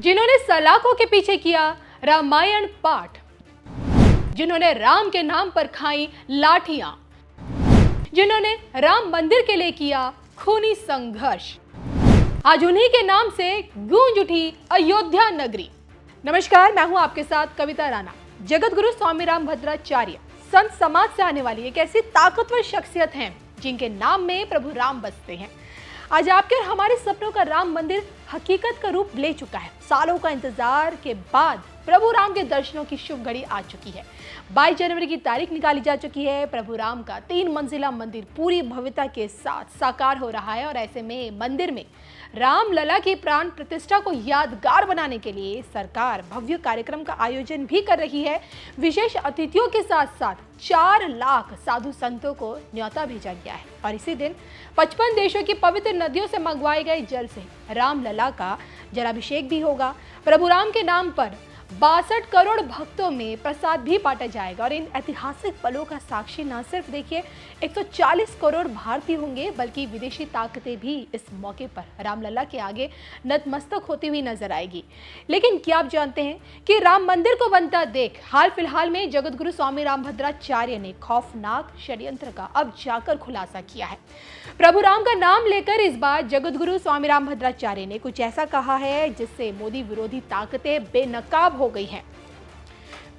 जिन्होंने सलाखों के पीछे किया रामायण पाठ, जिन्होंने राम के नाम पर खाई लाठियां, जिन्होंने राम मंदिर के लिए किया खूनी संघर्ष, आज उन्हीं के नाम से गूंज उठी अयोध्या नगरी। नमस्कार, मैं हूं आपके साथ कविता राणा। जगत गुरु स्वामी रामभद्राचार्य संत समाज से आने वाली एक ऐसी ताकतवर शख्सियत हैं जिनके नाम में प्रभु राम बसते हैं। आज आपके और हमारे सपनों का राम मंदिर हकीकत का रूप ले चुका है। सालों का इंतजार के बाद प्रभु राम के दर्शनों की शुभ घड़ी आ चुकी है। 22 जनवरी की तारीख निकाली जा चुकी है। प्रभु राम का 3 मंजिला मंदिर पूरी भव्यता के साथ साकार हो रहा है और ऐसे में मंदिर में राम लला की प्राण प्रतिष्ठा को यादगार बनाने के लिए सरकार भव्य कार्यक्रम का आयोजन भी कर रही है। विशेष अतिथियों के साथ साथ 4 लाख साधु संतों को न्योता भेजा गया है और इसी दिन 55 देशों की पवित्र नदियों से मंगवाए गए जल से राम लला का जलाभिषेक भी होगा। प्रभु राम के नाम पर 62 करोड़ भक्तों में प्रसाद भी बांटा जाएगा और इन ऐतिहासिक पलों का साक्षी न सिर्फ देखिए 140 करोड़ भारतीय होंगे बल्कि विदेशी ताकतें भी इस मौके पर रामलला के आगे नतमस्तक होती हुई नजर आएगी। लेकिन क्या आप जानते हैं कि राम मंदिर को बनता देख हाल फिलहाल में जगत गुरु स्वामी रामभद्राचार्य ने खौफनाक षड्यंत्र का अब जाकर खुलासा किया है। प्रभु राम का नाम लेकर इस बार जगत गुरु स्वामी रामभद्राचार्य ने कुछ ऐसा कहा है जिससे मोदी विरोधी ताकतें बेनकाब हो गई हैं।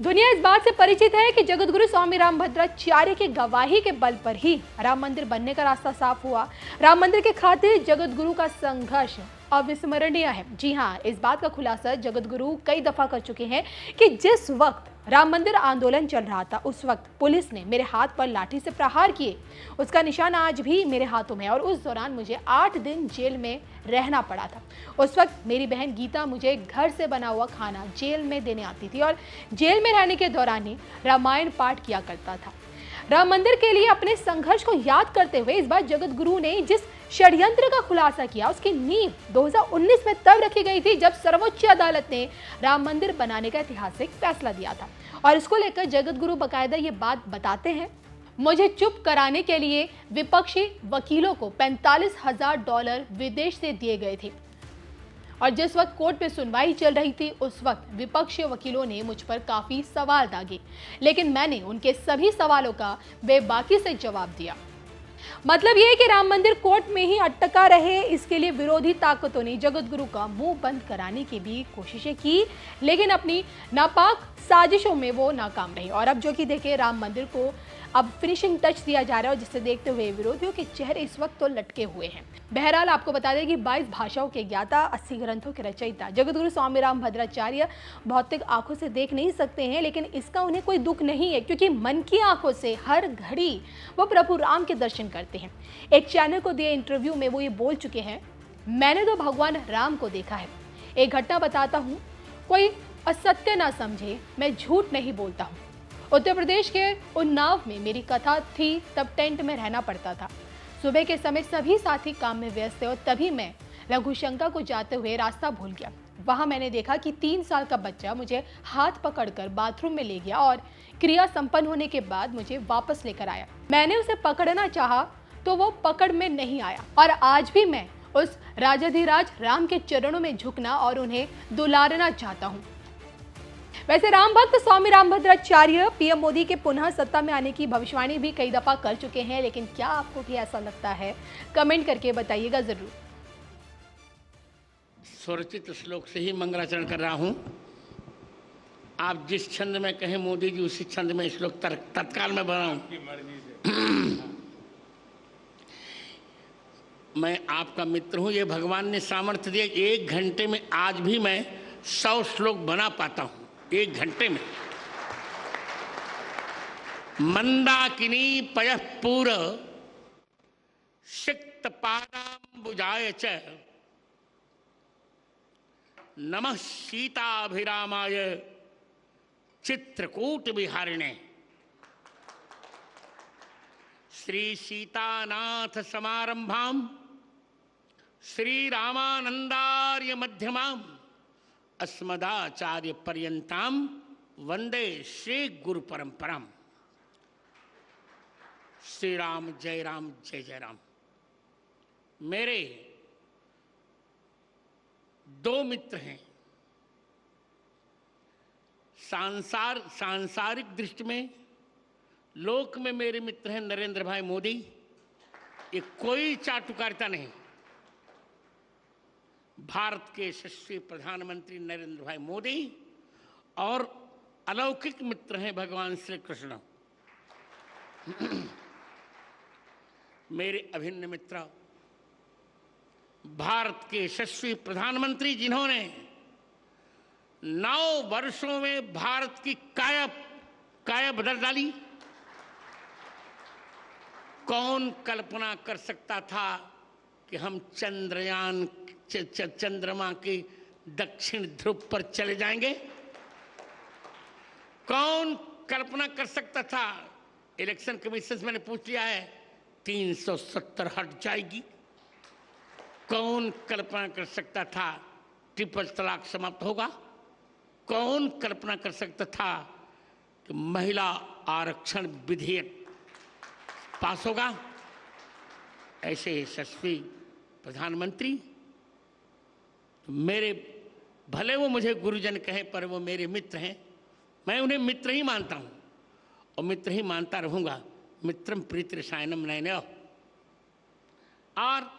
दुनिया इस बात से परिचित है कि जगत गुरु स्वामी रामभद्राचार्य की गवाही के बल पर ही राम मंदिर बनने का रास्ता साफ हुआ। राम मंदिर के खातिर जगत गुरु का संघर्ष अविस्मरणीय है। जी हाँ, इस बात का खुलासा जगत गुरु कई दफा कर चुके हैं कि जिस वक्त राम मंदिर आंदोलन चल रहा था उस वक्त पुलिस ने मेरे हाथ पर लाठी से प्रहार किए। उसका निशान आज भी मेरे हाथों में है और उस दौरान मुझे 8 दिन जेल में रहना पड़ा था। उस वक्त मेरी बहन गीता मुझे घर से बना हुआ खाना जेल में देने आती थी और जेल में रहने के दौरान ही रामायण पाठ किया करता था। राम मंदिर के लिए अपने संघर्ष को याद करते हुए इस बार जगत गुरु ने जिस षड्यंत्र का खुलासा किया उसकी नींव 2019 में तब रखी गई थी जब सर्वोच्च अदालत ने राम मंदिर बनाने का ऐतिहासिक फैसला दिया था। और इसको लेकर जगत गुरु बकायदा ये बात बताते हैं, मुझे चुप कराने के लिए विपक्षी वकीलों को $45,000 विदेश से दिए गए थे और जिस वक्त कोर्ट में सुनवाई चल रही थी उस वक्त विपक्षी वकीलों ने मुझ पर काफी सवाल दागे, लेकिन मैंने उनके सभी सवालों का बेबाकी से जवाब दिया। मतलब ये है कि राम मंदिर कोर्ट में ही अटका रहे, इसके लिए विरोधी ताकतों ने जगत गुरु का मुंह बंद कराने की भी कोशिशें की, लेकिन अपनी नापाक साजिशों में वो नाकाम रही। और अब जो कि देखिए राम मंदिर को अब फिनिशिंग टच दिया जा रहा है और जिसे देखते हुए विरोधियों के चेहरे इस वक्त तो लटके हुए हैं। बहरहाल आपको बता दें कि 22 भाषाओं के ज्ञाता, 80 ग्रंथों के रचयिता जगत गुरु स्वामी रामभद्राचार्य भौतिक आंखों से देख नहीं सकते हैं, लेकिन इसका उन्हें कोई दुख नहीं है क्योंकि मन की आंखों से हर घड़ी वो प्रभु राम के दर्शन करते हैं। एक चैनल को दिए इंटरव्यू में वो ये बोल चुके हैं, मैंने तो भगवान राम को देखा है। एक घटना बताता हूँ, कोई असत्य ना समझे, मैं झूठ नहीं बोलता हूँ। उत्तर प्रदेश के उन्नाव में मेरी कथा थी, तब टेंट में रहना पड़ता था। सुबह के समय सभी साथी काम में व्यस्त थे और तभी मैं लघुशंका को जाते हुए रास्ता भूल गया। वहां मैंने देखा कि 3 साल का बच्चा मुझे हाथ पकड़कर बाथरूम में ले गया और क्रिया संपन्न होने के बाद मुझे वापस लेकर आया। मैंने उसे पकड़ना चाहा तो वो पकड़ में नहीं आया और आज भी मैं उस राजाधिराज राम के चरणों में झुकना और उन्हें दुलारना चाहता हूँ। वैसे राम भक्त स्वामी रामभद्राचार्य पीएम मोदी के पुनः सत्ता में आने की भविष्यवाणी भी कई दफा कर चुके हैं, लेकिन क्या आपको भी ऐसा लगता है? कमेंट करके बताइएगा जरूर। स्वरचित श्लोक से ही मंगलाचरण कर रहा हूं। आप जिस छंद में कहें मोदी जी उसी छंद में श्लोक तत्काल में बनाऊं। मैं आपका मित्र हूं, ये भगवान ने सामर्थ्य दिया। 1 घंटे में आज भी मैं 100 श्लोक बना पाता हूं, 1 घंटे में। मंदाकिनी पयः पूर सिक्त पादाम्बुजाय च नमः सीताभिरामाय चित्रकूट विहारिणे। श्री सीतानाथ समारंभाम श्री रामानंदार्य मध्यमाम अस्मदाचार्य पर्यंताम वंदे श्री गुरु परंपराम। श्री राम जय राम जय जय राम। मेरे 2 मित्र हैं, सांसारिक दृष्टि में लोक में मेरे मित्र हैं नरेंद्र भाई मोदी। ये कोई चाटुकारिता नहीं। भारत के यशस्वी प्रधानमंत्री नरेंद्र भाई मोदी और अलौकिक मित्र हैं भगवान श्री कृष्ण। मेरे अभिन्न मित्र, भारत के यशस्वी प्रधानमंत्री जिन्होंने 9 वर्षों में भारत की काया बदल डाली। कौन कल्पना कर सकता था कि हम चंद्रमा के दक्षिण ध्रुव पर चले जाएंगे? कौन कल्पना कर सकता था? इलेक्शन कमीशन से मैंने पूछ लिया है, 370 हट जाएगी। कौन कल्पना कर सकता था ट्रिपल तलाक समाप्त होगा? कौन कल्पना कर सकता था कि महिला आरक्षण विधेयक पास होगा? ऐसे यशस्वी प्रधानमंत्री मेरे, भले वो मुझे गुरुजन कहे पर वो मेरे मित्र हैं। मैं उन्हें मित्र ही मानता हूं और मित्र ही मानता रहूंगा। मित्रम प्रीति रसायनम नयनयोः। और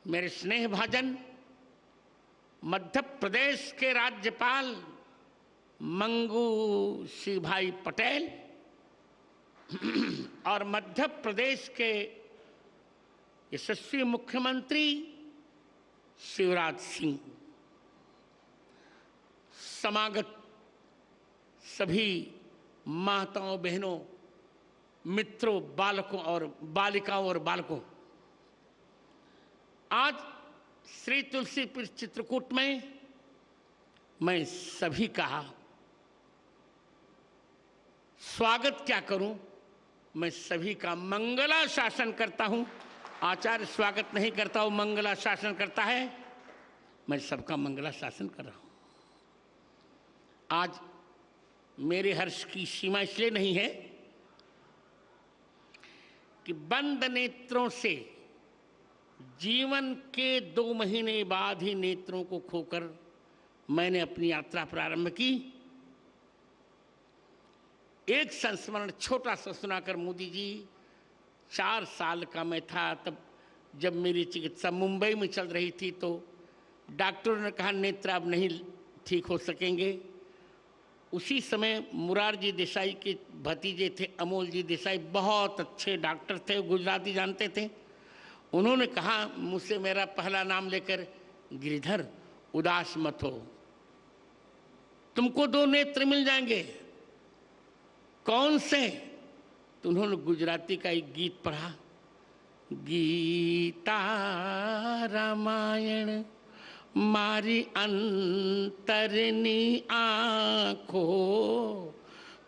मेरे स्नेह भाजन मध्य प्रदेश के राज्यपाल मंगू सिंह भाई पटेल और मध्य प्रदेश के यशस्वी मुख्यमंत्री शिवराज सिंह, समागत सभी माताओं, बहनों, मित्रों, बालकों और बालिकाओं और बालकों, आज श्री तुलसीपुर चित्रकूट में मैं सभी का स्वागत क्या करूं, मैं सभी का मंगला शासन करता हूं। आचार्य स्वागत नहीं करता, वो मंगला शासन करता है। मैं सबका मंगला शासन कर रहा हूं। आज मेरे हर्ष की सीमा इसलिए नहीं है कि बंद नेत्रों से जीवन के 2 महीने बाद ही नेत्रों को खोकर मैंने अपनी यात्रा प्रारंभ की। एक संस्मरण छोटा सा सुनाकर मोदी जी, 4 साल का मैं था तब, जब मेरी चिकित्सा मुंबई में चल रही थी, तो डॉक्टरों ने कहा नेत्र अब नहीं ठीक हो सकेंगे। उसी समय मुरारजी देसाई के भतीजे थे अमोल जी देसाई, बहुत अच्छे डॉक्टर थे, गुजराती जानते थे। उन्होंने कहा मुझसे मेरा पहला नाम लेकर, गिरिधर उदास मत हो, तुमको 2 नेत्र मिल जाएंगे। कौन से? तो उन्होंने गुजराती का एक गीत पढ़ा, गीता रामायण मारी अंतरनी आँखो,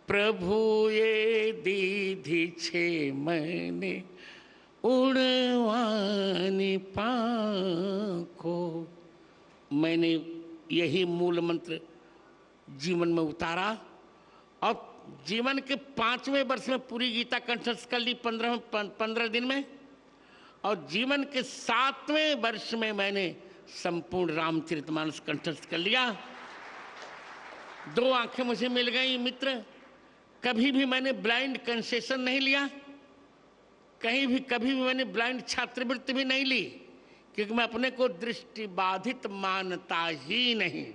प्रभु ये दीधी छे मैंने उड़वानी पाँखो। मैंने यही मूल मंत्र जीवन में उतारा और जीवन के 5वें वर्ष में पूरी गीता कंठस्थ कर ली 15 दिन में, और जीवन के 7वें वर्ष में मैंने संपूर्ण रामचरितमानस कंठस्थ कर लिया। 2 आंखें मुझे मिल गई मित्र। कभी भी मैंने ब्लाइंड कंसेशन नहीं लिया, कभी भी मैंने ब्लाइंड छात्रवृत्ति भी नहीं ली, क्योंकि मैं अपने को दृष्टि बाधित मानता ही नहीं।